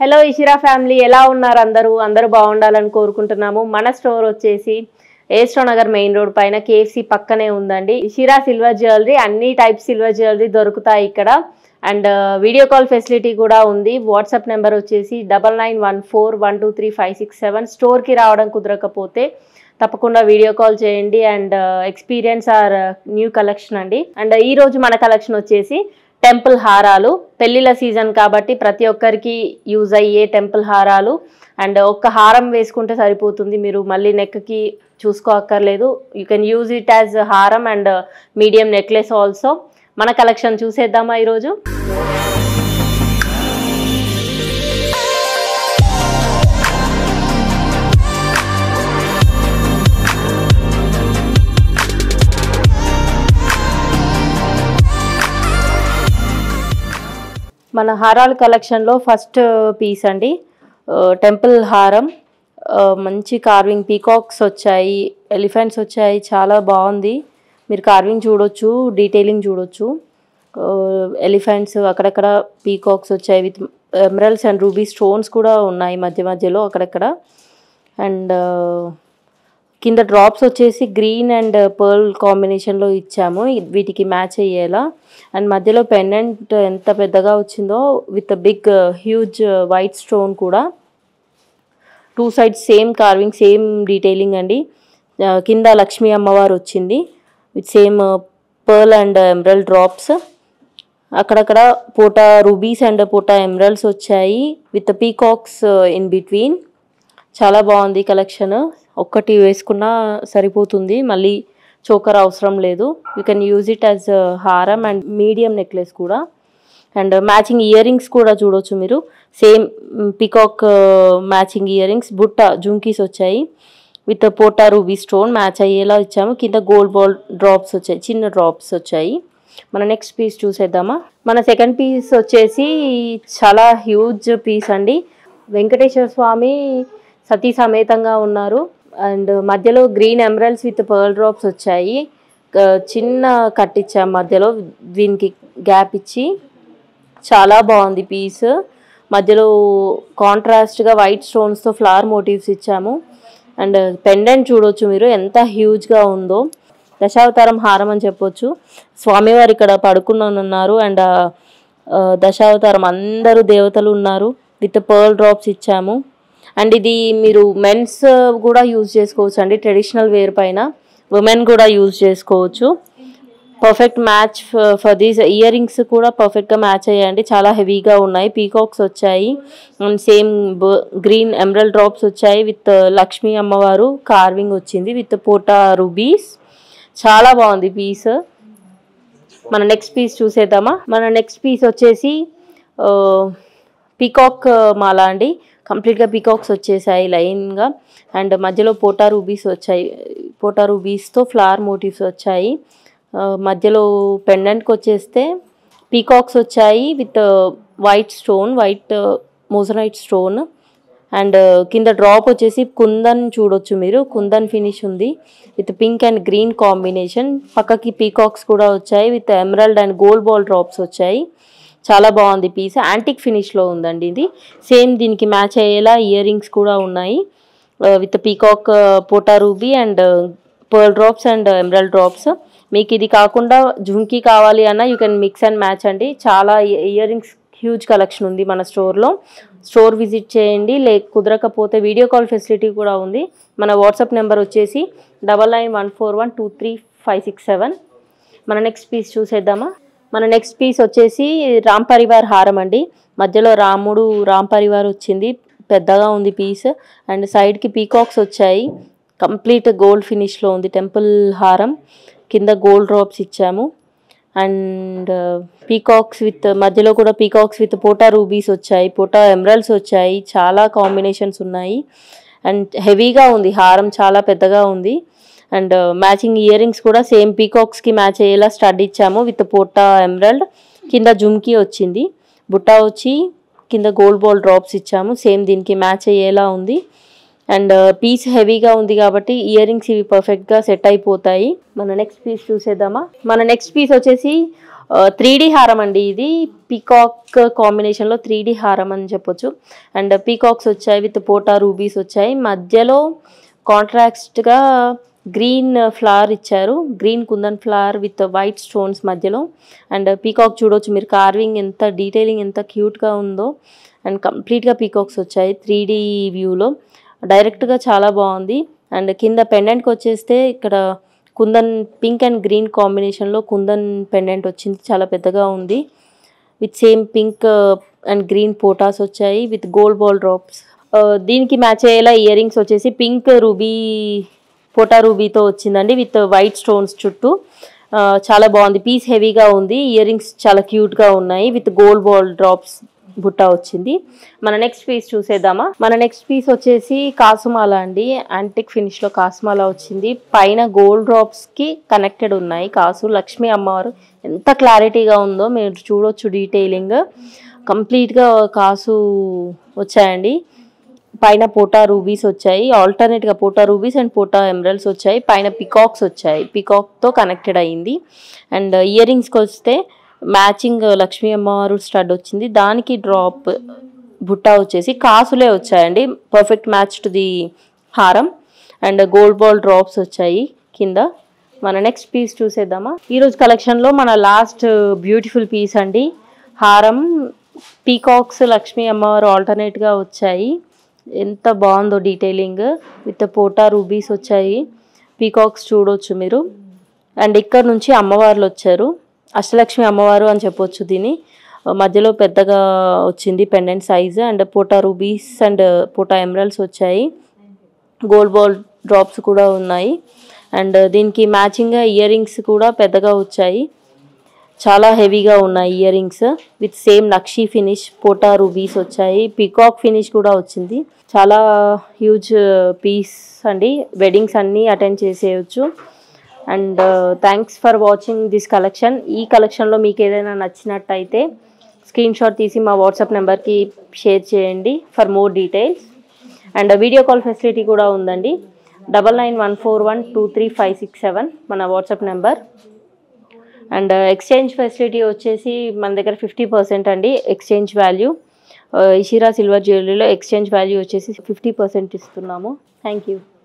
Hello Ishira family, ఎలా ఉన్నారు? అందరూ బాగుండాలని కోరుకుంటున్నాము. మన స్టోర్ వచ్చేసి ఏస్ట్రో నగర్ మెయిన్ రోడ్ పైన కేఎఫ్సి పక్కనే ఉందండి. ఇషిరా సిల్వర్ జ్యువెలరీ, అన్ని టైప్ సిల్వర్ జ్యువెలరీ దొరుకుతాయి ఇక్కడ. అండ్ వీడియో కాల్ ఫెసిలిటీ కూడా ఉంది. వాట్సాప్ నెంబర్ వచ్చేసి 9914123567. స్టోర్కి రావడం కుదరకపోతే తప్పకుండా వీడియో కాల్ చేయండి. And experience or new collection అండి. అండ్ ఈరోజు మన కలెక్షన్ వచ్చేసి టెంపుల్ హారాలు. పెళ్లిళ్ళ సీజన్ కాబట్టి ప్రతి ఒక్కరికి యూజ్ అయ్యే టెంపుల్ హారాలు. అండ్ ఒక్క హారం వేసుకుంటే సరిపోతుంది, మీరు మళ్ళీ నెక్కి చూసుకోక్కర్లేదు. You can use it as హారం అండ్ మీడియం నెక్లెస్ ఆల్సో. మన కలెక్షన్ చూసేద్దామా ఈరోజు? మన హారాల కలెక్షన్లో ఫస్ట్ పీస్ అండి, టెంపుల్ హారం. మంచి కార్వింగ్ పీకాక్స్ వచ్చాయి, ఎలిఫెంట్స్ వచ్చాయి, చాలా బాగుంది. మీరు కార్వింగ్ చూడొచ్చు, డీటెయిలింగ్ చూడొచ్చు. ఎలిఫెంట్స్, అక్కడక్కడ పీకాక్స్ వచ్చాయి with emeralds and ruby stones కూడా ఉన్నాయి మధ్యలో అక్కడక్కడ. అండ్ కింద డ్రాప్స్ వచ్చేసి గ్రీన్ అండ్ పర్ల్ కాంబినేషన్లో ఇచ్చాము, వీటికి మ్యాచ్ అయ్యేలా. అండ్ మధ్యలో పెండెంట్ ఎంత పెద్దగా వచ్చిందో with big huge white stone కూడా. Two sides same carving, same detailing అండి. కింద లక్ష్మీ అమ్మవారు వచ్చింది with same pearl and emerald drops. అక్కడక్కడ పోటా రూబీస్ అండ్ పోటా ఎమరల్డ్స్ వచ్చాయి విత్ పీకాక్స్ ఇన్ బిట్వీన్. చాలా బాగుంది కలెక్షన్. ఒక్కటి వేసుకున్నా సరిపోతుంది, మళ్ళీ చోకర్ అవసరం లేదు. You can use it as హారం అండ్ మీడియం నెక్లెస్ కూడా. అండ్ మ్యాచింగ్ ఇయర్ రింగ్స్ కూడా చూడొచ్చు మీరు. Same peacock matching ear rings, బుట్ట జుంకీస్ వచ్చాయి విత్ పోటా రూబీ స్టోన్ మ్యాచ్ అయ్యేలా ఇచ్చాము. కింద గోల్డ్ బాల్ డ్రాప్స్ వచ్చాయి, చిన్న డ్రాప్స్ వచ్చాయి. మన నెక్స్ట్ పీస్ చూసేద్దామా? మన సెకండ్ పీస్ వచ్చేసి చాలా హ్యూజ్ పీస్ అండి. వెంకటేశ్వర స్వామి సతీ సమేతంగా ఉన్నారు. అండ్ మధ్యలో green emeralds with pearl drops వచ్చాయి. చిన్న కట్ ఇచ్చాము మధ్యలో, దీనికి గ్యాప్ ఇచ్చి. చాలా బాగుంది పీస్. మధ్యలో కాంట్రాస్ట్గా వైట్ స్టోన్స్తో ఫ్లవర్ మోటివ్స్ ఇచ్చాము. అండ్ పెండెంట్ చూడొచ్చు మీరు, ఎంత హ్యూజ్గా ఉందో. దశావతారం హారం అని చెప్పొచ్చు. స్వామివారు ఇక్కడ పడుకుని ఉన్నారు అండ్ దశావతారం అందరూ దేవతలు ఉన్నారు విత్ పర్ల్ డ్రాప్స్ ఇచ్చాము. అండ్ ఇది మీరు మెన్స్ కూడా యూజ్ చేసుకోవచ్చు అండి, ట్రెడిషనల్ వేర్ పైన. ఉమెన్ కూడా యూజ్ చేసుకోవచ్చు. Perfect match for these. Ear rings కూడా పర్ఫెక్ట్గా మ్యాచ్ అయ్యాయండి, చాలా హెవీగా ఉన్నాయి. పీకాక్స్ వచ్చాయి and same green emerald drops వచ్చాయి విత్ లక్ష్మీ అమ్మవారు కార్వింగ్ వచ్చింది విత్ పోటా రూబీస్. చాలా బాగుంది పీస్. మన నెక్స్ట్ పీస్ చూసేద్దామా? మన నెక్స్ట్ పీస్ వచ్చేసి పీకాక్ మాల అండి. కంప్లీట్గా పీకాక్స్ వచ్చేసాయి లైన్గా. అండ్ మధ్యలో పోటా రూబీస్ వచ్చాయి, పోటా రూబీస్తో ఫ్లవర్ మోటివ్స్ వచ్చాయి. మధ్యలో పెండెంట్కి వచ్చేస్తే పీకాక్స్ వచ్చాయి with white stone, white moissanite stone. And కింద డ్రాప్ వచ్చేసి కుందన్ చూడొచ్చు మీరు, కుందన్ ఫినిష్ ఉంది with pink and green combination. పక్కకి పీకాక్స్ కూడా వచ్చాయి with emerald and gold ball drops వచ్చాయి. చాలా బాగుంది పీస్. యాంటిక్ ఫినిష్లో ఉందండి ఇది. సేమ్ దీనికి మ్యాచ్ అయ్యేలా ఇయర్ రింగ్స్ కూడా ఉన్నాయి విత్ పీకాక్ పోటా ruby and pearl drops and emerald drops. మీకు ఇది కాకుండా జుంకీ కావాలి అన్న you can mix and match అండి. చాలా ఇయర్ రింగ్స్ హ్యూజ్ కలెక్షన్ ఉంది మన స్టోర్లో. స్టోర్ విజిట్ చేయండి, కుదరకపోతే వీడియో కాల్ ఫెసిలిటీ కూడా ఉంది. మన వాట్సాప్ నెంబర్ వచ్చేసి 9914123567. మన నెక్స్ట్ పీస్ చూసేద్దామా? మన నెక్స్ట్ పీస్ వచ్చేసి రామ్ పరివార్ హారం అండి. మధ్యలో రాముడు రామ్ పరివార్ వచ్చింది, పెద్దగా ఉంది పీస్. అండ్ సైడ్కి పీకాక్స్ వచ్చాయి, కంప్లీట్ గోల్డ్ ఫినిష్లో ఉంది టెంపుల్ హారం. కింద గోల్డ్ డ్రాప్స్ ఇచ్చాము అండ్ పీకాక్స్ విత్ మధ్యలో కూడా పీకాక్స్ విత్ పోటా రూబీస్ వచ్చాయి, పోటా ఎమరల్డ్స్ వచ్చాయి. చాలా కాంబినేషన్స్ ఉన్నాయి అండ్ హెవీగా ఉంది హారం, చాలా పెద్దగా ఉంది. అండ్ మ్యాచింగ్ ఇయర్ రింగ్స్ కూడా సేమ్ పీకాక్స్కి మ్యాచ్ అయ్యేలా స్టడ్ ఇచ్చాము విత్ పోటా ఎమరల్డ్. కింద జుమ్కీ వచ్చింది, బుట్ట వచ్చి కింద గోల్డ్ బాల్ డ్రాప్స్ ఇచ్చాము, సేమ్ దీనికి మ్యాచ్ అయ్యేలా ఉంది. అండ్ పీస్ హెవీగా ఉంది కాబట్టి ఇయర్ రింగ్స్ ఇవి పర్ఫెక్ట్గా సెట్ అయిపోతాయి. మన నెక్స్ట్ పీస్ చూసేద్దామా? మన నెక్స్ట్ పీస్ వచ్చేసి 3D హారం అండి ఇది. పీకాక్ కాంబినేషన్లో 3D హారం అని చెప్పొచ్చు. అండ్ పీకాక్స్ వచ్చాయి విత్ పోటా రూబీస్ వచ్చాయి. మధ్యలో కాంట్రాస్ట్గా గ్రీన్ ఫ్లవర్ ఇచ్చారు, green kundan flower with white stones మధ్యలో. అండ్ పీకాక్ చూడొచ్చు మీరు, కార్వింగ్ ఎంత డీటెయిలింగ్ ఎంత క్యూట్గా ఉందో. అండ్ కంప్లీట్గా పీకాక్స్ వచ్చాయి 3D వ్యూలో. డైరెక్ట్గా చాలా బాగుంది. అండ్ కింద పెండెంట్కి వచ్చేస్తే ఇక్కడ కుందన్ పింక్ అండ్ గ్రీన్ కాంబినేషన్లో కుందన్ పెండెంట్ వచ్చింది, చాలా పెద్దగా ఉంది. With same pink and green పోటాస్ వచ్చాయి విత్ గోల్డ్ బాల్ డ్రాప్స్. దీనికి మ్యాచ్ అయ్యేలా ఇయర్ రింగ్స్ వచ్చేసి పింక్ రూబీ పోటా రూబీతో వచ్చిందండి విత్ వైట్ స్టోన్స్ చుట్టూ. చాలా బాగుంది, పీస్ హెవీగా ఉంది. ఇయర్ రింగ్స్ చాలా క్యూట్గా ఉన్నాయి విత్ గోల్డ్ బాల్ డ్రాప్స్ బుట్ట వచ్చింది. మన నెక్స్ట్ పీస్ చూసేద్దామా. మన నెక్స్ట్ పీస్ వచ్చేసి కాసుమాల అండి. యాంటిక్ ఫినిష్లో కాసుమాల వచ్చింది. పైన గోల్డ్ డ్రాప్స్కి కనెక్టెడ్ ఉన్నాయి కాసు. లక్ష్మీ అమ్మవారు ఎంత క్లారిటీగా ఉందో మీరు చూడొచ్చు, డీటెయిలింగ్ కంప్లీట్గా కాసు వచ్చాయండి. పైన పోటా రూబీస్ వచ్చాయి, ఆల్టర్నేట్గా పోటా రూబీస్ అండ్ పోటా ఎమరల్డ్స్ వచ్చాయి. పైన పికాక్స్ వచ్చాయి, పికాక్తో కనెక్టెడ్ అయింది. అండ్ ఇయర్ రింగ్స్కి వస్తే మ్యాచింగ్ లక్ష్మీ అమ్మవారు స్టడ్ వచ్చింది, దానికి డ్రాప్ బుట్ట వచ్చేసి కాసులే వచ్చాయండి. పర్ఫెక్ట్ మ్యాచ్ టు ది హారం. అండ్ గోల్డ్ బాల్ డ్రాప్స్ వచ్చాయి కింద. మన నెక్స్ట్ పీస్ చూసేద్దామా. ఈరోజు కలెక్షన్లో మన లాస్ట్ బ్యూటిఫుల్ పీస్ అండి. హారం పీకాక్స్ లక్ష్మీ అమ్మవారు ఆల్టర్నేట్గా వచ్చాయి. ఎంత బాగుందో డీటెయిలింగ్ విత్ పోటా రూబీస్ వచ్చాయి. పీకాక్స్ చూడొచ్చు మీరు. అండ్ ఇక్కడ నుంచి అమ్మవార్లు వచ్చారు, అష్టలక్ష్మి అమ్మవారు అని చెప్పొచ్చు దీన్ని. మధ్యలో పెద్దగా వచ్చింది పెండెంట్ సైజ్. అండ్ పోటా రూబీస్ అండ్ పోటా ఎమరల్డ్స్ వచ్చాయి, గోల్డ్ బాల్ డ్రాప్స్ కూడా ఉన్నాయి. అండ్ దీనికి మ్యాచింగ్గా ఇయర్ రింగ్స్ కూడా పెద్దగా వచ్చాయి, చాలా హెవీగా ఉన్నాయి earrings with same nakshi finish. పోటా రూబీస్ వచ్చాయి, పీకాక్ ఫినిష్ కూడా వచ్చింది. చాలా హ్యూజ్ పీస్ అండి, వెడ్డింగ్స్ అన్నీ అటెండ్ చేసేయచ్చు. And thanks for watching this collection. ఈ కలెక్షన్లో మీకు ఏదైనా నచ్చినట్టయితే స్క్రీన్ షాట్ తీసి మా వాట్సాప్ నెంబర్కి షేర్ చేయండి for more details. And video call facility కూడా ఉందండి. 9914123567 మన WhatsApp number. And exchange facility వచ్చేసి మన దగ్గర 50% అండి ఎక్స్చేంజ్ వాల్యూ. ఇషిరా సిల్వర్ జ్యువెలరీలో ఎక్స్చేంజ్ వాల్యూ వచ్చేసి 50% ఇస్తున్నాము. Thank you.